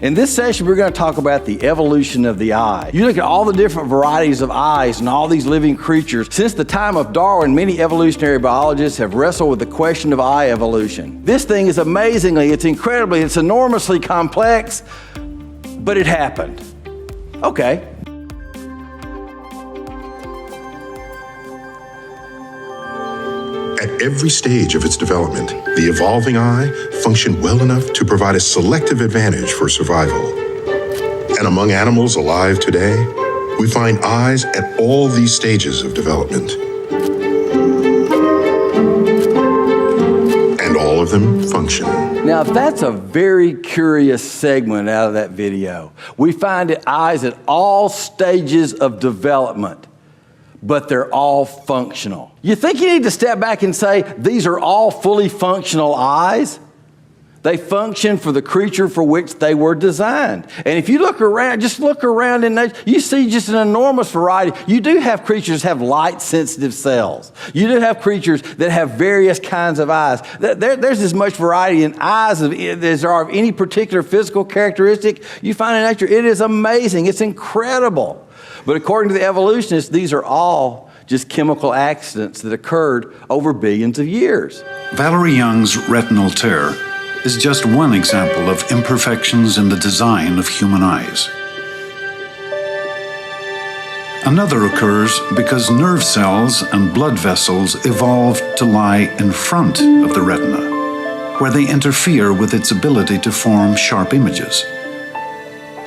In this session, we're going to talk about the evolution of the eye. You look at all the different varieties of eyes and all these living creatures. Since the time of Darwin, many evolutionary biologists have wrestled with the question of eye evolution. This thing is it's incredibly, it's enormously complex, but it happened. Okay. At every stage of its development, the evolving eye functioned well enough to provide a selective advantage for survival. And among animals alive today, we find eyes at all these stages of development. And all of them function. Now that's a very curious segment out of that video. We find eyes at all stages of development, but they're all functional. You think you need to step back and say, these are all fully functional eyes? They function for the creature for which they were designed. And if you look around, just look around in nature, you see just an enormous variety. You do have creatures that have light-sensitive cells. You do have creatures that have various kinds of eyes. There's as much variety in eyes as there are of any particular physical characteristic you find in nature. It is amazing. It's incredible. But according to the evolutionists, these are all just chemical accidents that occurred over billions of years. Valerie Young's retinal tear is just one example of imperfections in the design of human eyes. Another occurs because nerve cells and blood vessels evolved to lie in front of the retina, where they interfere with its ability to form sharp images.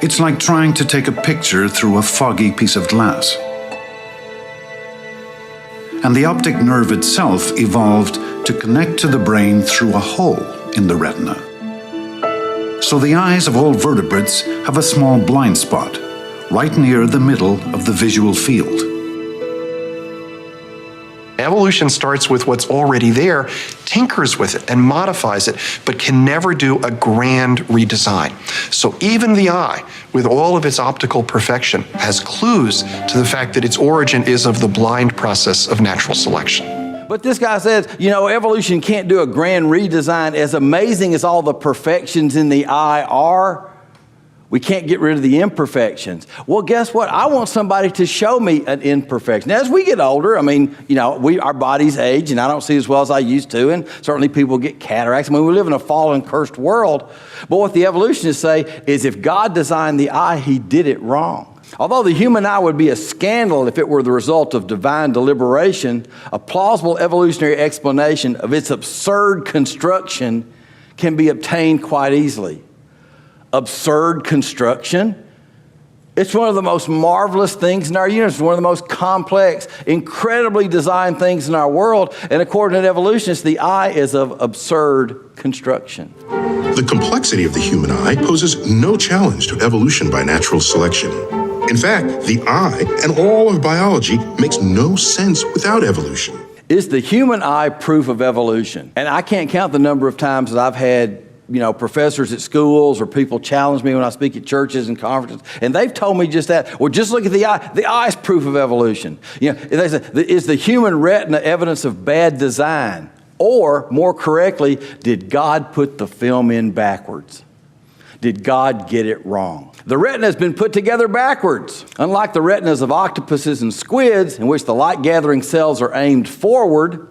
It's like trying to take a picture through a foggy piece of glass. And the optic nerve itself evolved to connect to the brain through a hole in the retina. So the eyes of all vertebrates have a small blind spot, right near the middle of the visual field. Evolution starts with what's already there, tinkers with it and modifies it, but can never do a grand redesign. So even the eye, with all of its optical perfection, has clues to the fact that its origin is of the blind process of natural selection. But this guy says, evolution can't do a grand redesign. As amazing as all the perfections in the eye are, we can't get rid of the imperfections. Well, guess what? I want somebody to show me an imperfection. Now, as we get older, our bodies age, and I don't see as well as I used to, and certainly people get cataracts. We live in a fallen, cursed world. But what the evolutionists say is if God designed the eye, he did it wrong. Although the human eye would be a scandal if it were the result of divine deliberation, a plausible evolutionary explanation of its absurd construction can be obtained quite easily. Absurd construction. It's one of the most marvelous things in our universe. It's one of the most complex, incredibly designed things in our world. And according to evolutionists, the eye is of absurd construction. The complexity of the human eye poses no challenge to evolution by natural selection. In fact, the eye and all of biology makes no sense without evolution. Is the human eye proof of evolution? And I can't count the number of times that I've had professors at schools or people challenge me when I speak at churches and conferences, and they've told me just that. Well, just look at the eye. The eye's proof of evolution. They say, is the human retina evidence of bad design? Or, more correctly, did God put the film in backwards? Did God get it wrong? The retina has been put together backwards. Unlike the retinas of octopuses and squids, in which the light-gathering cells are aimed forward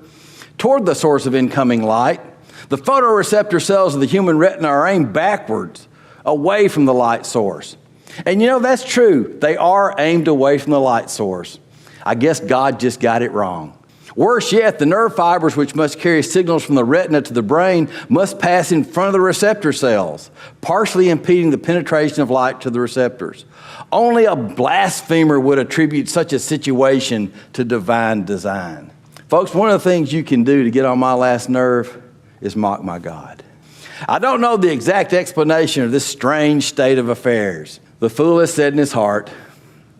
toward the source of incoming light, the photoreceptor cells of the human retina are aimed backwards, away from the light source. And that's true. They are aimed away from the light source. I guess God just got it wrong. Worse yet, the nerve fibers which must carry signals from the retina to the brain must pass in front of the receptor cells, partially impeding the penetration of light to the receptors. Only a blasphemer would attribute such a situation to divine design. Folks, one of the things you can do to get on my last nerve is mock my God. I don't know the exact explanation of this strange state of affairs. The fool has said in his heart,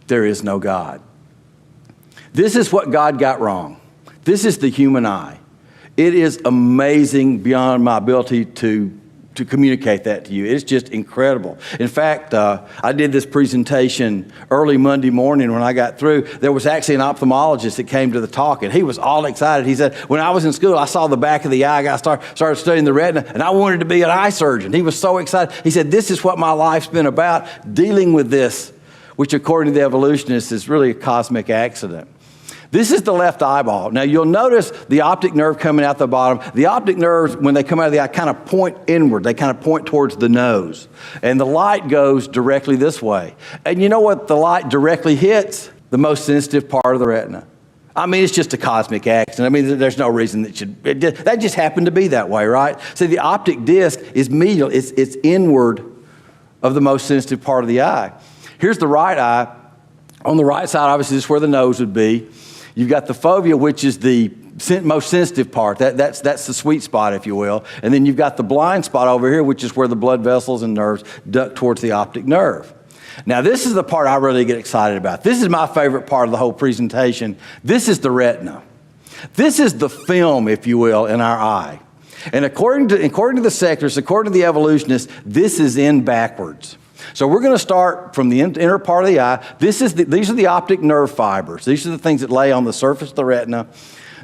there is no God. This is what God got wrong. This is the human eye. It is amazing beyond my ability to to communicate that to you. It's just incredible. In fact, I did this presentation early Monday morning. When I got through, there was actually an ophthalmologist that came to the talk, and he was all excited. He said, when I was in school, I saw the back of the eye. I started studying the retina, and I wanted to be an eye surgeon. He was so excited. He said, this is what my life's been about, dealing with this, which according to the evolutionists is really a cosmic accident. This is the left eyeball. Now, you'll notice the optic nerve coming out the bottom. The optic nerves, when they come out of the eye, kind of point inward. They kind of point towards the nose. And the light goes directly this way. And you know what the light directly hits? The most sensitive part of the retina. I mean, it's just a cosmic accident. I mean, there's no reason that just happened to be that way, right? See, the optic disc is medial. It's inward of the most sensitive part of the eye. Here's the right eye. On the right side, obviously, this is where the nose would be. You've got the fovea, which is the most sensitive part. That's the sweet spot, if you will. And then you've got the blind spot over here, which is where the blood vessels and nerves duct towards the optic nerve. Now, this is the part I really get excited about. This is my favorite part of the whole presentation. This is the retina. This is the film, if you will, in our eye. And according to the sectors, according to the evolutionists, this is in backwards. So we're going to start from the inner part of the eye. These are the optic nerve fibers. These are the things that lay on the surface of the retina.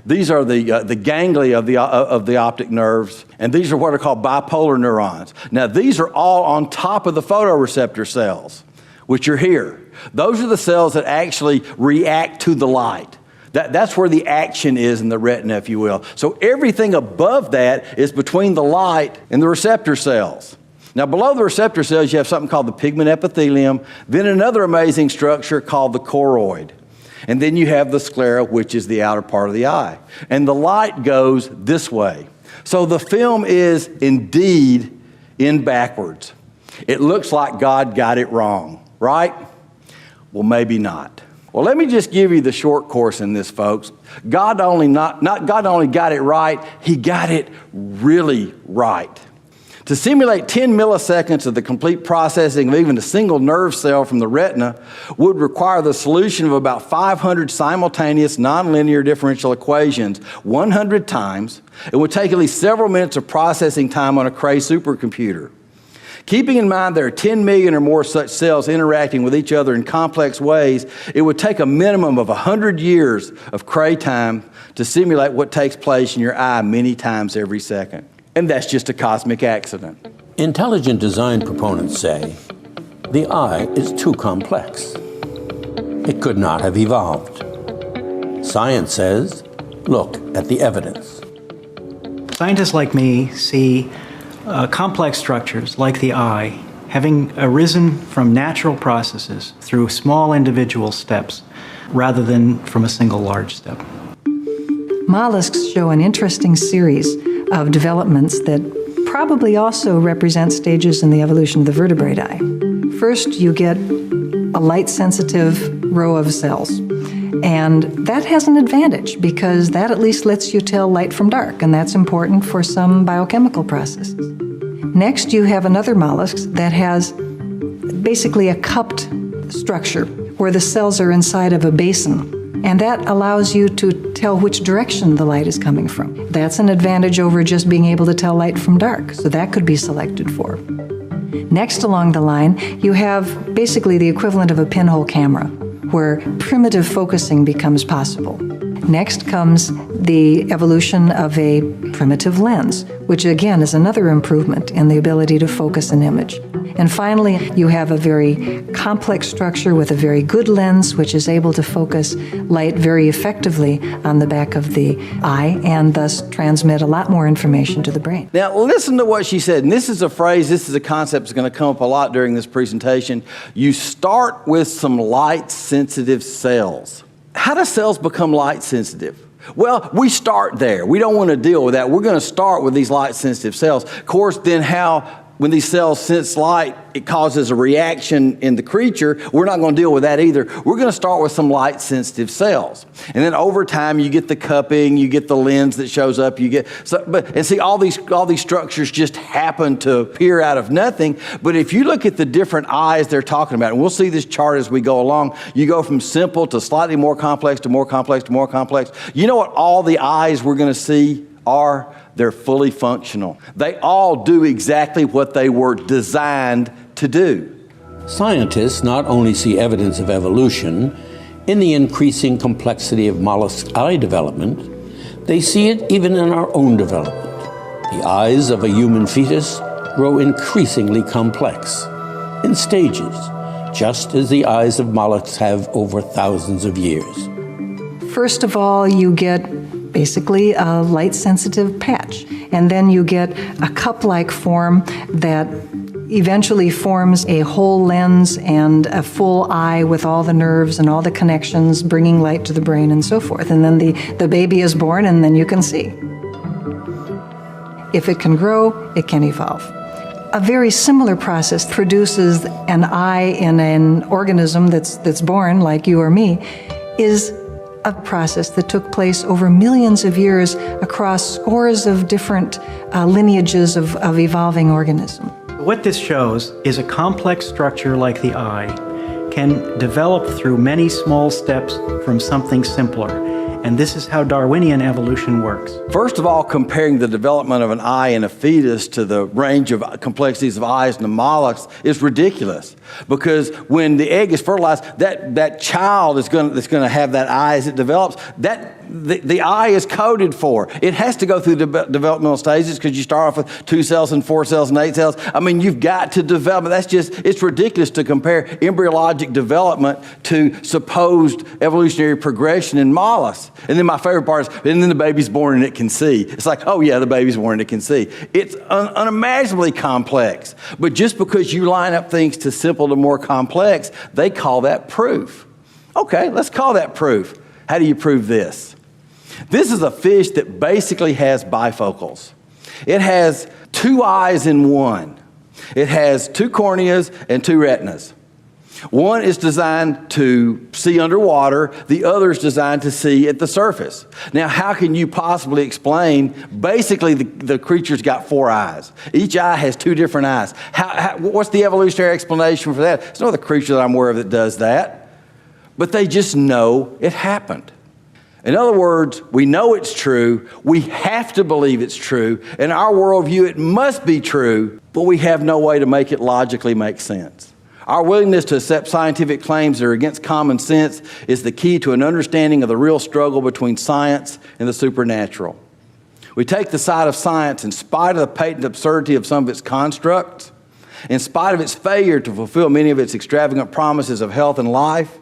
These are the ganglia of the optic nerves, and these are what are called bipolar neurons. Now, these are all on top of the photoreceptor cells, which are here. Those are the cells that actually react to the light. That's where the action is in the retina, if you will. So everything above that is between the light and the receptor cells. Now, below the receptor cells, you have something called the pigment epithelium, then another amazing structure called the choroid. And then you have the sclera, which is the outer part of the eye. And the light goes this way. So the film is indeed in backwards. It looks like God got it wrong, right? Well, maybe not. Well, let me just give you the short course in this, folks. God not only got it right, he got it really right. To simulate 10 milliseconds of the complete processing of even a single nerve cell from the retina would require the solution of about 500 simultaneous nonlinear differential equations 100 times. It would take at least several minutes of processing time on a Cray supercomputer. Keeping in mind there are 10 million or more such cells interacting with each other in complex ways, it would take a minimum of 100 years of Cray time to simulate what takes place in your eye many times every second. And that's just a cosmic accident. Intelligent design proponents say the eye is too complex. It could not have evolved. Science says, look at the evidence. Scientists like me see complex structures like the eye having arisen from natural processes through small individual steps rather than from a single large step. Mollusks show an interesting series of developments that probably also represent stages in the evolution of the vertebrate eye. First, you get a light-sensitive row of cells. And that has an advantage because that at least lets you tell light from dark, and that's important for some biochemical processes. Next, you have another mollusk that has basically a cupped structure where the cells are inside of a basin. And that allows you to tell which direction the light is coming from. That's an advantage over just being able to tell light from dark, so that could be selected for. Next along the line, you have basically the equivalent of a pinhole camera, where primitive focusing becomes possible. Next comes the evolution of a primitive lens, which again is another improvement in the ability to focus an image. And finally, you have a very complex structure with a very good lens, which is able to focus light very effectively on the back of the eye and thus transmit a lot more information to the brain. Now, listen to what she said. And this is a phrase, this is a concept that's going to come up a lot during this presentation. You start with some light-sensitive cells. How do cells become light-sensitive? Well, we start there. We don't want to deal with that. We're going to start with these light-sensitive cells. Of course, then when these cells sense light, it causes a reaction in the creature. We're not going to deal with that either. We're going to start with some light-sensitive cells. And then over time, you get the cupping, you get the lens that shows up, all these structures just happen to appear out of nothing. But if you look at the different eyes they're talking about, and we'll see this chart as we go along, you go from simple to slightly more complex to more complex to more complex. You know what all the eyes we're going to see are? they're fully functional. They all do exactly what they were designed to do. Scientists not only see evidence of evolution in the increasing complexity of mollusk eye development, they see it even in our own development. The eyes of a human fetus grow increasingly complex, in stages, just as the eyes of mollusks have over thousands of years. First of all, you get basically a light-sensitive patch, and then you get a cup-like form that eventually forms a whole lens and a full eye with all the nerves and all the connections, bringing light to the brain and so forth. And then the baby is born, and then you can see. If it can grow, it can evolve. A very similar process produces an eye in an organism that's born, like you or me, is a process that took place over millions of years across scores of different lineages of evolving organisms. What this shows is a complex structure like the eye can develop through many small steps from something simpler. And this is how Darwinian evolution works. First of all, comparing the development of an eye in a fetus to the range of complexities of eyes in the mollusks is ridiculous. Because when the egg is fertilized, that child that's going to have that eye as it develops, the eye is coded for. It has to go through the developmental stages because you start off with 2 cells and 4 cells and 8 cells. I mean, you've got to develop. It's ridiculous to compare embryologic development to supposed evolutionary progression in mollusks. And then my favorite part is, and then the baby's born and it can see. It's like, oh yeah, the baby's born and it can see. It's unimaginably complex. But just because you line up things to simple to more complex, they call that proof. Okay, let's call that proof. How do you prove this? This is a fish that basically has bifocals. It has 2 eyes in one. It has 2 corneas and 2 retinas. One is designed to see underwater, the other is designed to see at the surface. Now, how can you possibly explain, basically the creature's got 4 eyes. Each eye has 2 different eyes. What's the evolutionary explanation for that? There's no other creature that I'm aware of that does that. But they just know it happened. In other words, we know it's true, we have to believe it's true, in our worldview it must be true, but we have no way to make it logically make sense. Our willingness to accept scientific claims that are against common sense is the key to an understanding of the real struggle between science and the supernatural. We take the side of science in spite of the patent absurdity of some of its constructs, in spite of its failure to fulfill many of its extravagant promises of health and life,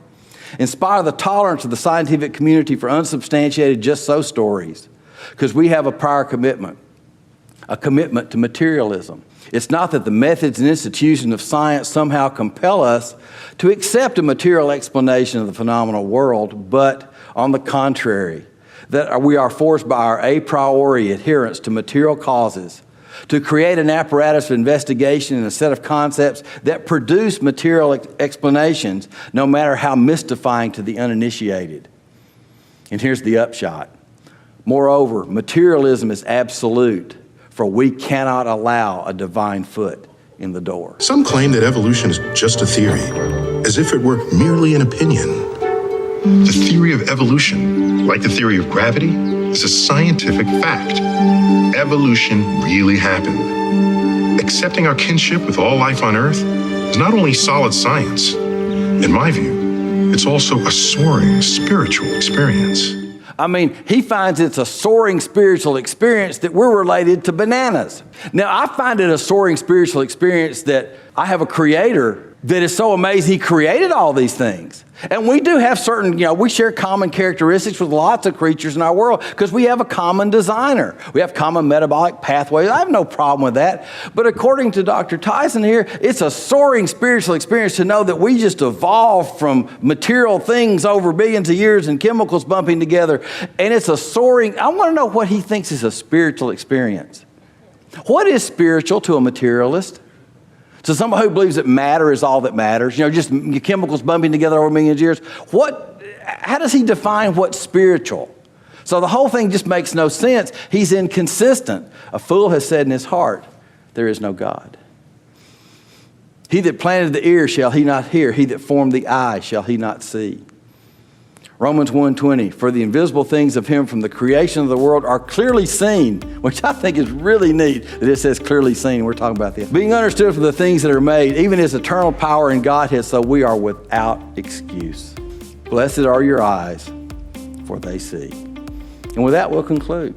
in spite of the tolerance of the scientific community for unsubstantiated just-so stories, because we have a prior commitment, a commitment to materialism. It's not that the methods and institutions of science somehow compel us to accept a material explanation of the phenomenal world, but on the contrary, that we are forced by our a priori adherence to material causes to create an apparatus of investigation and a set of concepts that produce material explanations, no matter how mystifying to the uninitiated. And here's the upshot. Moreover, materialism is absolute, for we cannot allow a divine foot in the door. Some claim that evolution is just a theory, as if it were merely an opinion. The theory of evolution, like the theory of gravity, is a scientific fact. Evolution really happened. Accepting our kinship with all life on Earth is not only solid science. In my view, it's also a soaring spiritual experience. I mean, he finds it's a soaring spiritual experience that we're related to bananas. Now, I find it a soaring spiritual experience that I have a creator that is so amazing he created all these things. And we do have certain, we share common characteristics with lots of creatures in our world because we have a common designer. We have common metabolic pathways. I have no problem with that. But according to Dr. Tyson here, it's a soaring spiritual experience to know that we just evolved from material things over billions of years and chemicals bumping together. And it's a soaring, I want to know what he thinks is a spiritual experience. What is spiritual to a materialist? To somebody who believes that matter is all that matters, just chemicals bumping together over millions of years, how does he define what's spiritual? So the whole thing just makes no sense. He's inconsistent. A fool has said in his heart, there is no God. He that planted the ear, shall he not hear? He that formed the eye, shall he not see? Romans 1:20, for the invisible things of him from the creation of the world are clearly seen, which I think is really neat that it says clearly seen. We're talking about this. Being understood from the things that are made, even his eternal power and Godhead, so we are without excuse. Blessed are your eyes, for they see. And with that, we'll conclude.